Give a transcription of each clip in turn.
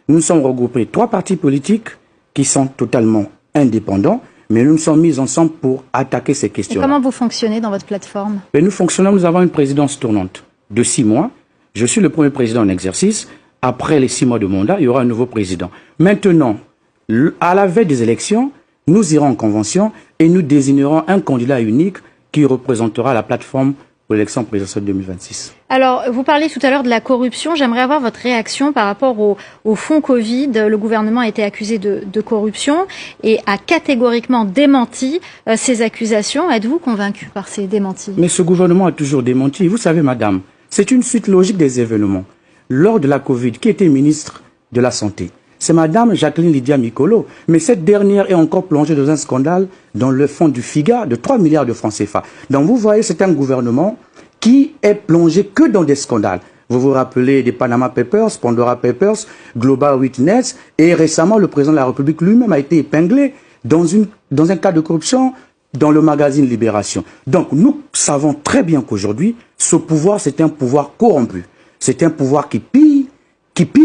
Nous sommes regroupés 3 partis politiques qui sont totalement indépendants, mais nous nous sommes mis ensemble pour attaquer ces questions. Comment vous fonctionnez dans votre plateforme? Et nous fonctionnons, nous avons une présidence tournante de 6 mois. Je suis le premier président en exercice. Après les 6 mois de mandat, il y aura un nouveau président. Maintenant, à la veille des élections, nous irons en convention et nous désignerons un candidat unique qui représentera la plateforme pour l'élection présidentielle 2026. Alors, vous parlez tout à l'heure de la corruption. J'aimerais avoir votre réaction par rapport au fonds Covid. Le gouvernement a été accusé de corruption et a catégoriquement démenti ces accusations. Êtes-vous convaincu par ces démentis? Mais ce gouvernement a toujours démenti. Vous savez, madame, c'est une suite logique des événements. Lors de la Covid, qui était ministre de la Santé? C'est madame Jacqueline Lydia Mikolo. Mais cette dernière est encore plongée dans un scandale dans le fonds du FIGA de 3 milliards de francs CFA. Donc vous voyez, c'est un gouvernement qui est plongé que dans des scandales. Vous vous rappelez des Panama Papers, Pandora Papers, Global Witness, et récemment le président de la République lui-même a été épinglé dans un cas de corruption dans le magazine Libération. Donc nous savons très bien qu'aujourd'hui, ce pouvoir, c'est un pouvoir corrompu. C'est un pouvoir qui pille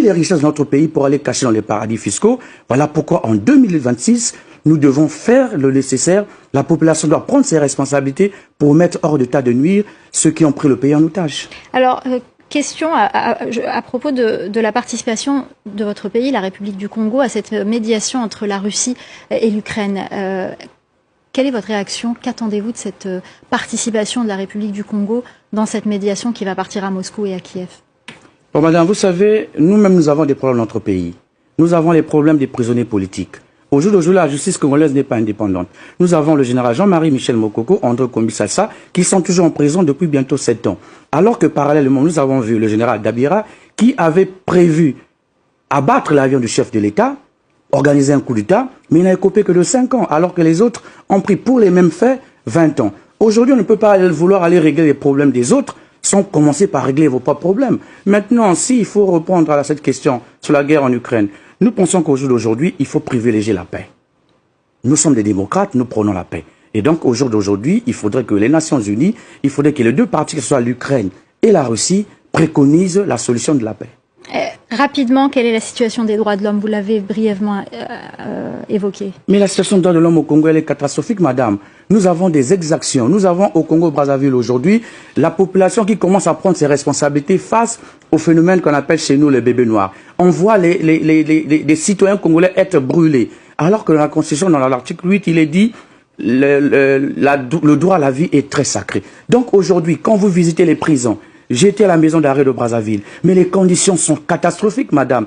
les richesses de notre pays pour aller cacher dans les paradis fiscaux. Voilà pourquoi en 2026, nous devons faire le nécessaire. La population doit prendre ses responsabilités pour mettre hors d'état de nuire ceux qui ont pris le pays en otage. Alors, question à propos de la participation de votre pays, la République du Congo, à cette médiation entre la Russie et l'Ukraine. Quelle est votre réaction? Qu'attendez-vous de cette participation de la République du Congo dans cette médiation qui va partir à Moscou et à Kiev? Bon, madame, vous savez, nous-mêmes, nous avons des problèmes dans notre pays. Nous avons les problèmes des prisonniers politiques. Au jour d'aujourd'hui, la justice congolaise n'est pas indépendante. Nous avons le général Jean-Marie Michel Mokoko, André Kombi-Salsa, qui sont toujours en prison depuis bientôt 7 ans. Alors que parallèlement, nous avons vu le général Dabira, qui avait prévu abattre l'avion du chef de l'État, organiser un coup d'État, mais il n'a écopé que de 5 ans, alors que les autres ont pris pour les mêmes faits 20 ans. Aujourd'hui, on ne peut pas vouloir aller régler les problèmes des autres sans commencer par régler vos propres problèmes. Maintenant, s'il faut répondre à cette question sur la guerre en Ukraine, nous pensons qu'au jour d'aujourd'hui, il faut privilégier la paix. Nous sommes des démocrates, nous prenons la paix. Et donc, au jour d'aujourd'hui, il faudrait que les Nations Unies, il faudrait que les 2 parties, que ce soit l'Ukraine et la Russie, préconisent la solution de la paix. Rapidement, quelle est la situation des droits de l'homme? Vous l'avez brièvement évoqué. Mais la situation des droits de l'homme au Congo, elle est catastrophique, madame. Nous avons des exactions. Nous avons au Congo-Brazzaville aujourd'hui la population qui commence à prendre ses responsabilités face au phénomène qu'on appelle chez nous les bébés noirs. On voit les citoyens congolais être brûlés. Alors que dans la Constitution, dans l'article 8, il est dit le droit à la vie est très sacré. Donc aujourd'hui, quand vous visitez les prisons, j'étais à la maison d'arrêt de Brazzaville, mais les conditions sont catastrophiques, madame.